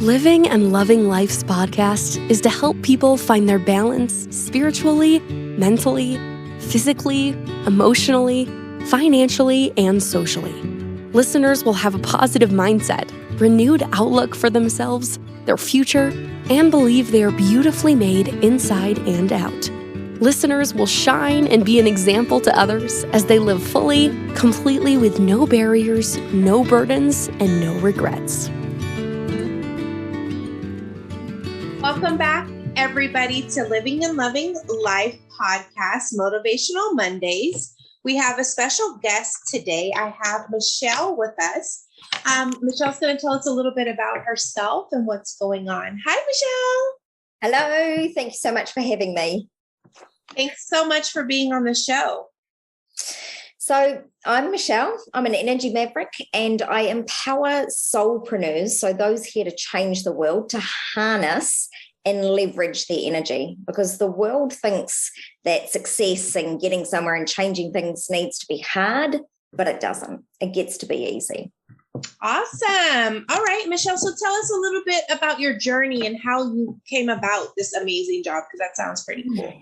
Living and Loving Life's podcast is to help people find their balance spiritually, mentally, physically, emotionally, financially, and socially. Listeners will have a positive mindset, renewed outlook for themselves, their future, and believe they are beautifully made inside and out. Listeners will shine and be an example to others as they live fully, completely with no barriers, no burdens, and no regrets. Welcome back, everybody, to Living and Loving Life podcast, Motivational Mondays. We have a special guest today. I have Michelle with us. Michelle's going to tell us a little bit about herself and what's going on. Hi, Michelle. Hello. Thank you so much for having me. Thanks so much for being on the show. So I'm Michelle. I'm an energy maverick and I empower soulpreneurs, so those here to change the world, to harness and leverage their energy, because the world thinks that success and getting somewhere and changing things needs to be hard, but it doesn't. It gets to be easy. Awesome. All right, Michelle. So tell us a little bit about your journey and how you came about this amazing job, because that sounds pretty cool.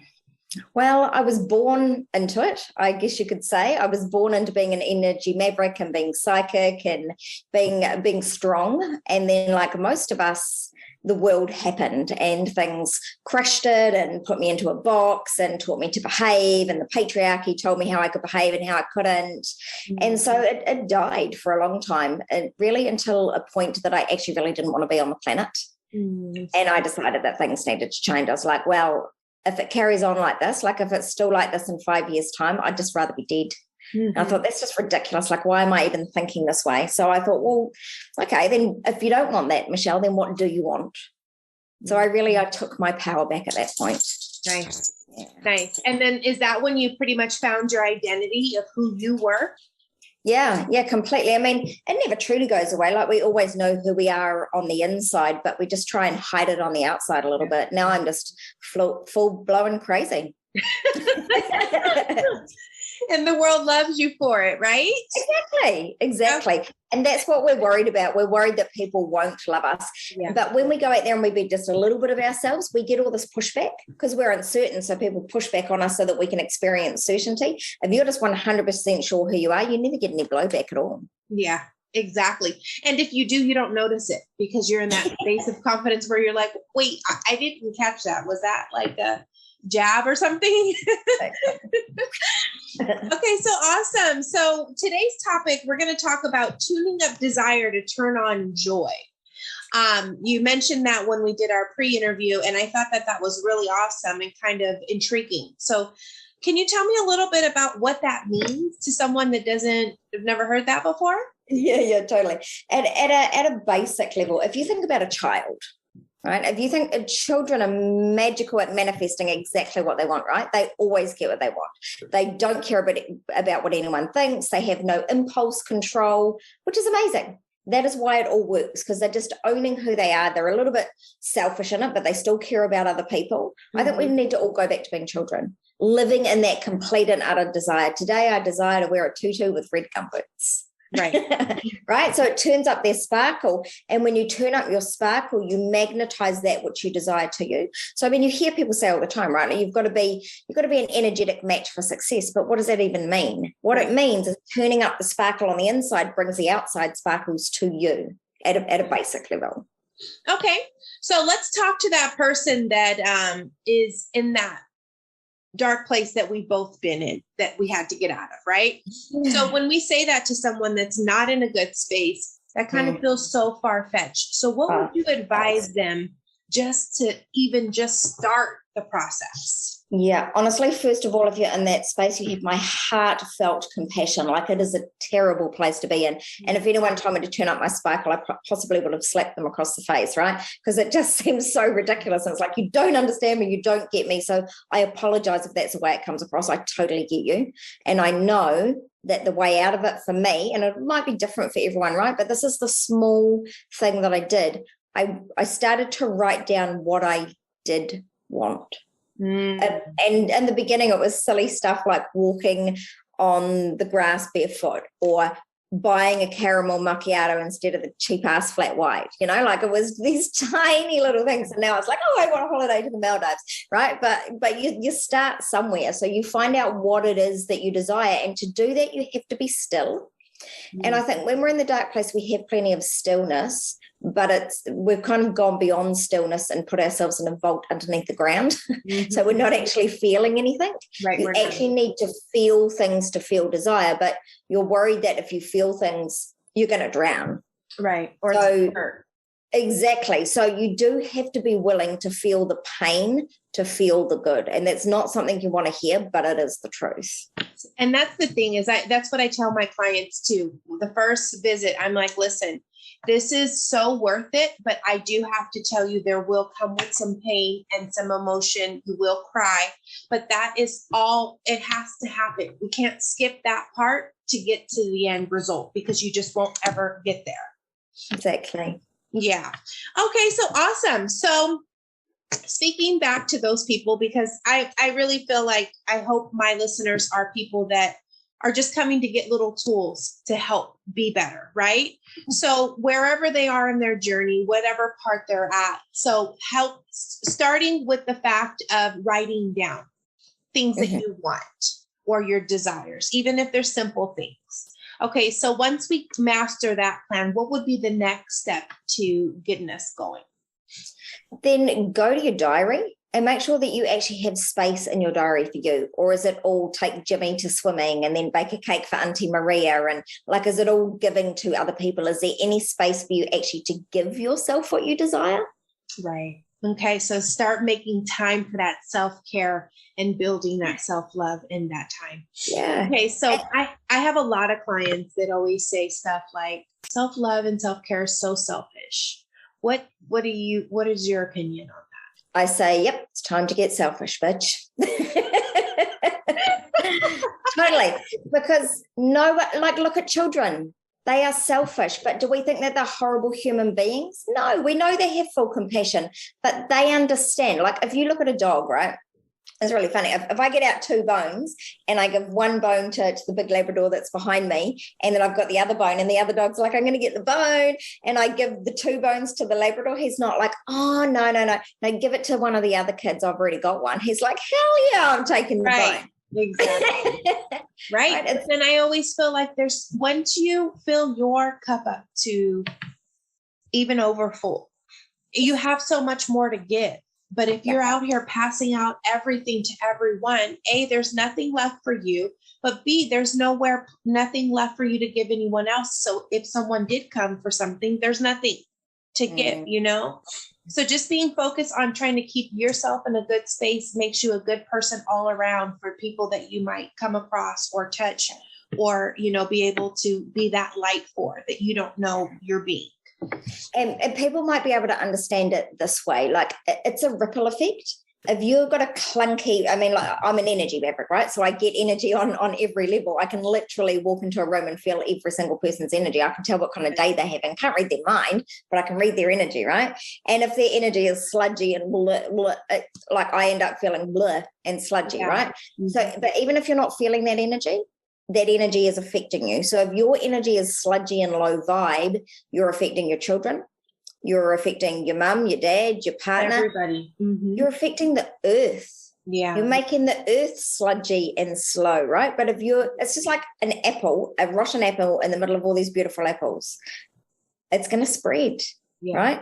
Well, I was born into it, I guess you could say. I was born into being an energy maverick and being psychic and being strong. And then, like most of us, the world happened and things crushed it and put me into a box and taught me to behave. And the patriarchy told me how I could behave and how I couldn't. Mm-hmm. And so it died for a long time, really until a point that I actually really didn't want to be on the planet. Mm-hmm. And I decided that things needed to change. I was like, well, if it carries on like this, like if it's still like this in 5 years' time, I'd just rather be dead. Mm-hmm. I thought, that's just ridiculous. Like, why am I even thinking this way? So I thought, well, okay, then if you don't want that, Michelle, then what do you want? So I took my power back at that point. Nice. Yeah. Nice. And then is that when you pretty much found your identity of who you were? Yeah, completely. I mean, it never truly goes away. Like, we always know who we are on the inside, but we just try and hide it on the outside a little bit. Now I'm just full blown crazy. And the world loves you for it, right? Exactly. Okay. And that's what we're worried about. We're worried that people won't love us. Yeah. But when we go out there and we be just a little bit of ourselves, we get all this pushback because we're uncertain. So people push back on us so that we can experience certainty. If you're just 100% sure who you are, you never get any blowback at all. Yeah, exactly. And if you do, you don't notice it because you're in that space of confidence where you're like, wait, I didn't catch that. Was that like a jab or something? Okay, so awesome. So today's topic, we're going to talk about tuning up desire to turn on joy. You mentioned that when we did our pre-interview, and I thought that was really awesome and kind of intriguing. So can you tell me a little bit about what that means to someone that have never heard that before? Yeah, totally. At a basic level, if you think about a child, right? If you think children are magical at manifesting exactly what they want, right? They always get what they want. They don't care about what anyone thinks. They have no impulse control, which is amazing. That is why it all works, because they're just owning who they are. They're a little bit selfish in it, but they still care about other people. Mm-hmm. I think we need to all go back to being children, living in that complete and utter desire. Today, I desire to wear a tutu with red gum-boots. Right. Right. So it turns up their sparkle. And when you turn up your sparkle, you magnetize that which you desire to you. So, I mean, you hear people say all the time, right? You've got to be an energetic match for success. But what does that even mean? What it means is turning up the sparkle on the inside brings the outside sparkles to you at a basic level. Okay. So let's talk to that person that is in that dark place that we've both been in, that we had to get out of, right? Yeah. So when we say that to someone that's not in a good space, that kind of feels so far-fetched. So what would you advise them just to even just start the process? Yeah, honestly, first of all, if you're in that space, you have my heartfelt compassion. Like, it is a terrible place to be in. And if anyone told me to turn up my sparkle, I possibly would have slapped them across the face, right? Because it just seems so ridiculous. And it's like, you don't understand me, you don't get me. So I apologize if that's the way it comes across. I totally get you. And I know that the way out of it for me, and it might be different for everyone, right? But this is the small thing that I did. I started to write down what I did want. And in the beginning, it was silly stuff like walking on the grass barefoot, or buying a caramel macchiato instead of the cheap ass flat white, like it was these tiny little things. And now it's like, oh, I want a holiday to the Maldives, right? But you start somewhere. So you find out what it is that you desire. And to do that, you have to be still. And I think when we're in the dark place, we have plenty of stillness, but we've kind of gone beyond stillness and put ourselves in a vault underneath the ground. So we're not actually feeling anything. Right. You actually need to feel things to feel desire, but you're worried that if you feel things, you're going to drown. Right. Or so, exactly. So you do have to be willing to feel the pain to feel the good. And that's not something you want to hear, but it is the truth. And that's the thing is that's what I tell my clients too. The first visit, I'm like, listen, this is so worth it, but I do have to tell you there will come with some pain and some emotion. You will cry, but that is all, it has to happen. We can't skip that part to get to the end result because you just won't ever get there. Exactly. Yeah. Okay. So awesome. So speaking back to those people, because I really feel like I hope my listeners are people that are just coming to get little tools to help be better, right? So wherever they are in their journey, whatever part they're at, so help starting with the fact of writing down things that you want or your desires, even if they're simple things. Okay, so once we master that plan, what would be the next step to getting us going? Then go to your diary and make sure that you actually have space in your diary for you. Or is it all take Jimmy to swimming and then bake a cake for Auntie Maria? And like, is it all giving to other people? Is there any space for you actually to give yourself what you desire? Right. Okay. So start making time for that self-care and building that self-love in that time. Yeah. Okay. So I have a lot of clients that always say stuff like self-love and self-care is so selfish. What is your opinion on that? I say, yep, it's time to get selfish, bitch. Totally. Because look at children. They are selfish, but do we think that they're horrible human beings? No, we know they have full compassion, but they understand. Like if you look at a dog, right? It's really funny. If I get out 2 bones and I give one bone to the big Labrador that's behind me, and then I've got the other bone and the other dog's like, I'm going to get the bone, and I give the 2 bones to the Labrador, he's not like, oh, no, give it to one of the other kids. I've already got one. He's like, hell yeah, I'm taking the bone. Exactly. Right. And I always feel like once you fill your cup up to even over full, you have so much more to give. But if you're out here passing out everything to everyone, A, there's nothing left for you, but B, there's nothing left for you to give anyone else. So if someone did come for something, there's nothing to give, So just being focused on trying to keep yourself in a good space makes you a good person all around for people that you might come across or touch or, be able to be that light for that you don't know you're being. And people might be able to understand it this way. Like it's a ripple effect. If you've got a clunky, I'm an energy maverick, right? So I get energy on every level. I can literally walk into a room and feel every single person's energy. I can tell what kind of day they're having. Can't read their mind, but I can read their energy, right? And if their energy is sludgy and bleh, like I end up feeling bleh and sludgy, right? Mm-hmm. So, but even if you're not feeling that energy is affecting you. So if your energy is sludgy and low vibe, you're affecting your children. You're affecting your mum, your dad, your partner. Everybody. Mm-hmm. You're affecting the earth. Yeah. You're making the earth sludgy and slow, right? But it's just like an apple, a rotten apple in the middle of all these beautiful apples. It's going to spread, right?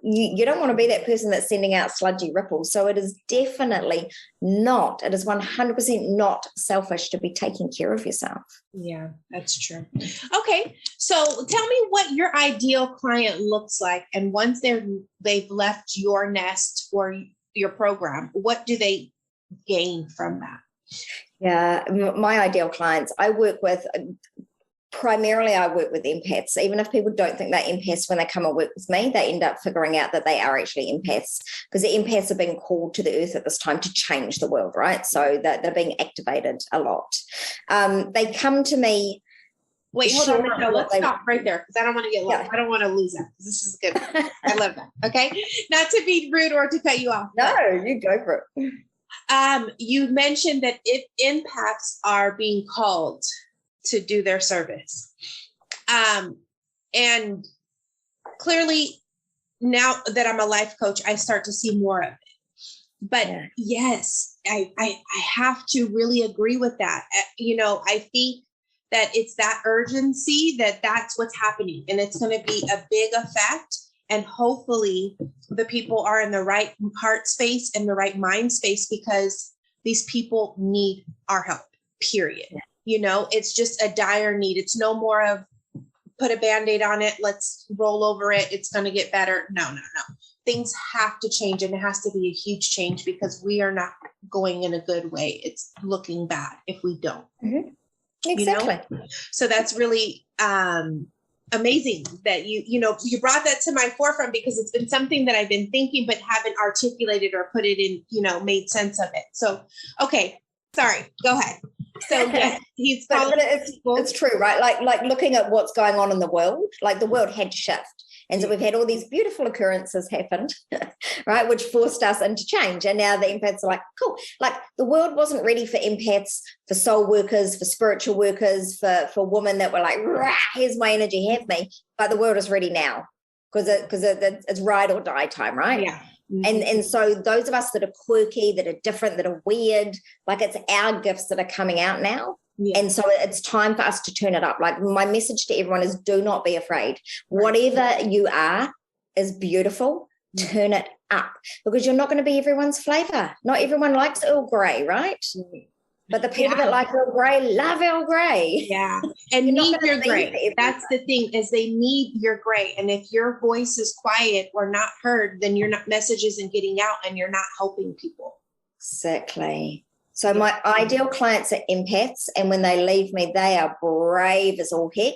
You don't want to be that person that's sending out sludgy ripples. So it is definitely not, it is 100% not selfish to be taking care of yourself. Yeah, that's true. Okay. So tell me what your ideal client looks like. And once they've left your nest or your program, what do they gain from that? Yeah, my ideal clients, I work with empaths. Even if people don't think they're empaths when they come and work with me, they end up figuring out that they are actually empaths because the empaths are being called to the earth at this time to change the world, right? So that they're being activated a lot. They come to me. Wait, hold on, Michelle. Let's stop right there because I don't want to get lost. I don't want to lose that. This is good. I love that. Okay. Not to be rude or to cut you off. No, you go for it. You mentioned that if empaths are being called to do their service, And clearly now that I'm a life coach, I start to see more of it. But yes, I have to really agree with that. I think that it's that urgency that's what's happening, and it's going to be a big effect. And hopefully the people are in the right heart space and the right mind space, because these people need our help, period. It's just a dire need. It's no more of put a Band-Aid on it, let's roll over it, it's going to get better. No. Things have to change, and it has to be a huge change, because we are not going in a good way. It's looking bad if we don't. Mm-hmm. Exactly. So that's really amazing that you brought that to my forefront, because it's been something that I've been thinking but haven't articulated or put it in, made sense of it. So, okay, sorry, go ahead. So yeah, he's but it's true, right? Like looking at what's going on in the world, like the world had to shift. And so we've had all these beautiful occurrences happen, right, which forced us into change. And now the empaths are like, cool. Like the world wasn't ready for empaths, for soul workers, for spiritual workers, for women that were like, here's my energy, have me. But the world is ready now, because it's ride or die time, right? Yeah. Mm-hmm. And so those of us that are quirky, that are different, that are weird, like it's our gifts that are coming out now. Yeah. And so it's time for us to turn it up. Like my message to everyone is, do not be afraid. Whatever you are is beautiful. Turn it up, because you're not going to be everyone's flavor. Not everyone likes Earl Grey, right? But the people that like Earl Grey love Earl Grey. Yeah. And need your Grey. That's the thing, is they need your Grey. And if your voice is quiet or not heard, then your message isn't getting out and you're not helping people. Exactly. So my ideal clients are empaths, and when they leave me, they are brave as all heck.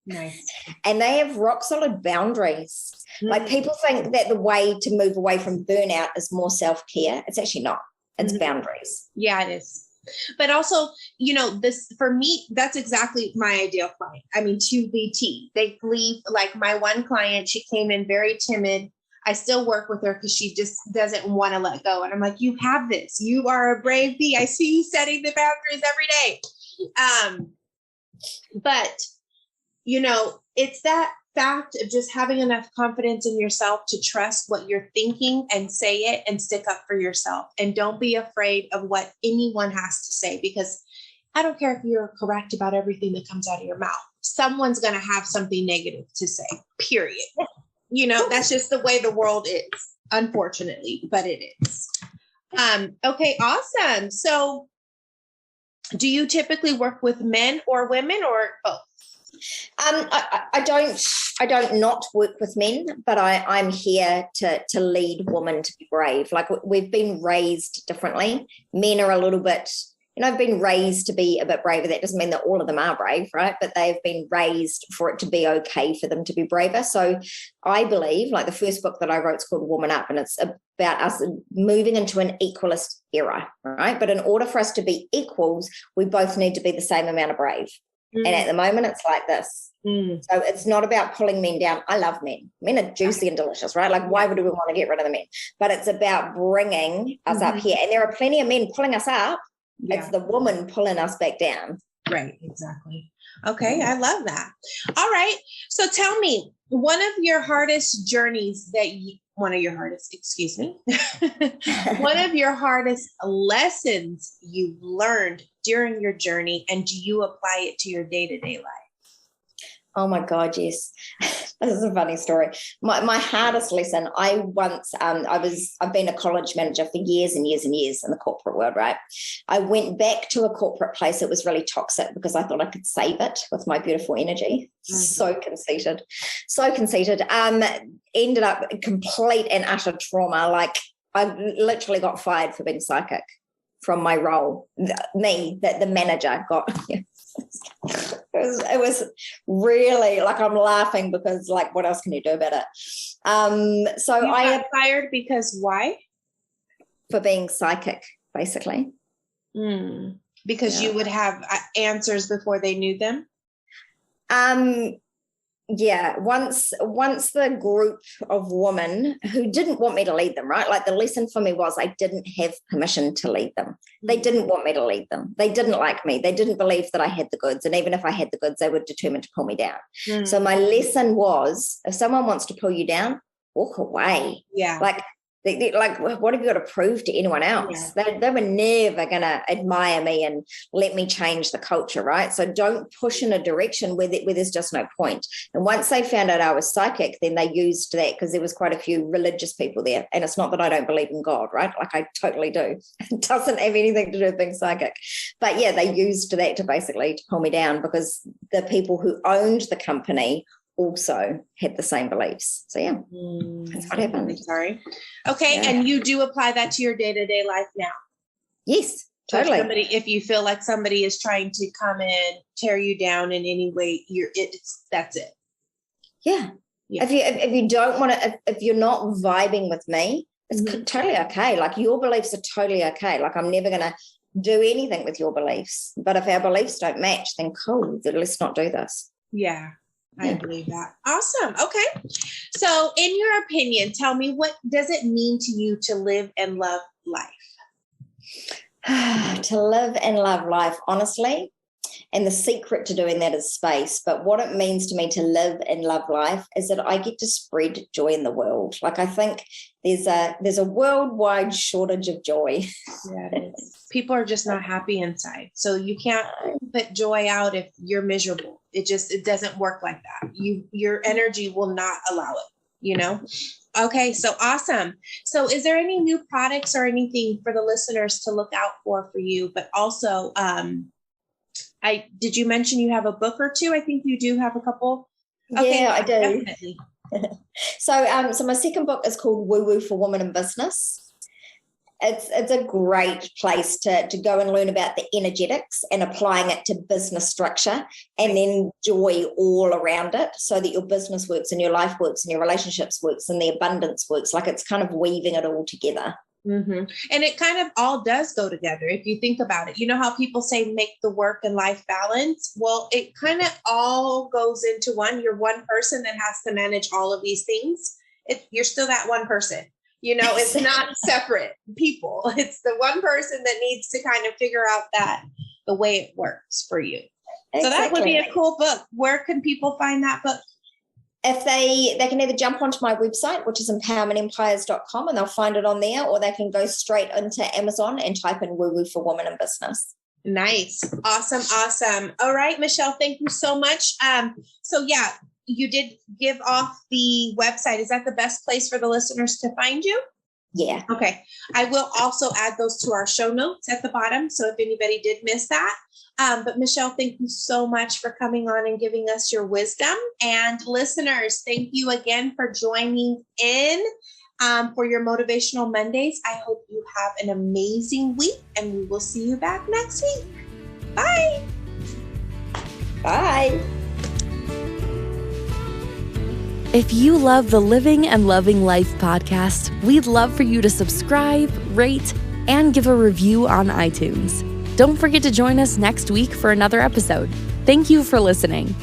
Nice. And they have rock solid boundaries. Mm-hmm. Like people think that the way to move away from burnout is more self-care. It's actually not. It's boundaries. Yeah, it is. But also, this for me, that's exactly my ideal client. I mean, to the T. They leave, like my one client, she came in very timid. I still work with her because she just doesn't want to let go. And I'm like, you have this. You are a brave bee. I see you setting the boundaries every day. But, it's that fact of just having enough confidence in yourself to trust what you're thinking and say it and stick up for yourself. And don't be afraid of what anyone has to say, because I don't care if you're correct about everything that comes out of your mouth. Someone's going to have something negative to say, period. That's just the way the world is, unfortunately, but it is. Okay, awesome. So do you typically work with men or women or both? I don't not work with men, but I'm here to lead women to be brave. Like we've been raised differently. Men are a little bit, I've been raised to be a bit braver. That doesn't mean that all of them are brave, right? But they've been raised for it to be okay for them to be braver. So I believe, like the first book that I wrote is called Woman Up, and it's about us moving into an equalist era, right? But in order for us to be equals, we both need to be the same amount of brave. And at the moment, it's like this. So it's not about pulling men down. I love men. Men are juicy and delicious, right? Like, why would we want to get rid of the men? But it's about bringing us up here. And there are plenty of men pulling us up. Yeah. It's the woman pulling us back down. Right, exactly. Okay, I love that. All right. So tell me, one of your hardest lessons you've learned during your journey, and do you apply it to your day-to-day life? Oh my God, yes. This is a funny story. My hardest lesson, I've been a college manager for years and years and years in the corporate world, right? I went back to a corporate place that was really toxic because I thought I could save it with my beautiful energy. So conceited. Ended up complete and utter trauma. Like I literally got fired for being psychic from my role. The manager got... It was really like, I'm laughing because like, what else can you do about it? So you got fired because why? For being psychic, basically. Because you would have answers before they knew them. Yeah, once the group of women who didn't want me to lead them, right? Like the lesson for me was I didn't have permission to lead them. They didn't want me to lead them. They didn't like me. They didn't believe that I had the goods. And even if I had the goods, they were determined to pull me down. So my lesson was, if someone wants to pull you down, walk away. Yeah. Like what have you got to prove to anyone else? Yeah. They were never going to admire me and let me change the culture, right? So don't push in a direction where there's just no point. And once they found out I was psychic, then they used that, because there was quite a few religious people there. And it's not that I don't believe in God, right? Like I totally do. It doesn't have anything to do with being psychic. But yeah, they used that to pull me down, because the people who owned the company also had the same beliefs. So yeah, that's what happened. Sorry. Okay. Yeah. And you do apply that to your day-to-day life now? Yes, totally. If you feel like somebody is trying to come in, tear you down in any way, that's it. Yeah. If you don't want to, if you're not vibing with me, it's totally okay. Like your beliefs are totally okay. Like I'm never going to do anything with your beliefs. But if our beliefs don't match, then cool, then let's not do this. Yeah. I believe that. Awesome. Okay. So in your opinion, tell me, what does it mean to you to live and love life? To live and love life, honestly, and the secret to doing that is space. But what it means to me to live and love life is that I get to spread joy in the world. Like I think there's a worldwide shortage of joy. Yeah, it is. People are just not happy inside. So you can't put joy out if you're miserable. It doesn't work like that. Your energy will not allow it, Okay, so awesome. So is there any new products or anything for the listeners to look out for you? But also, did you mention you have a book or two? I think you do have a couple. Okay, yeah, I do. Definitely. So my second book is called Woo Woo for Women in Business. It's a great place to go and learn about the energetics and applying it to business structure, and then joy all around it, so that your business works and your life works and your relationships works and the abundance works. Like it's kind of weaving it all together. Mm-hmm. And it kind of all does go together if you think about it. You know how people say make the work and life balance? Well, it kind of all goes into one. You're one person that has to manage all of these things. You're still that one person. It's not separate people. It's the one person that needs to kind of figure out that the way it works for you. Exactly. So that would be a cool book. Where can people find that book? If they can either jump onto my website, which is empowermentempires.com, and they'll find it on there, or they can go straight into Amazon and type in Woo Woo for Women in Business. Nice. Awesome. All right, Michelle, thank you so much. So yeah, you did give off the website. Is that the best place for the listeners to find you? Yeah. Okay. I will also add those to our show notes at the bottom. So if anybody did miss that. But Michelle, thank you so much for coming on and giving us your wisdom. And listeners, thank you again for joining in for your Motivational Mondays. I hope you have an amazing week, and we will see you back next week. Bye. Bye. If you love the Living and Loving Life podcast, we'd love for you to subscribe, rate, and give a review on iTunes. Don't forget to join us next week for another episode. Thank you for listening.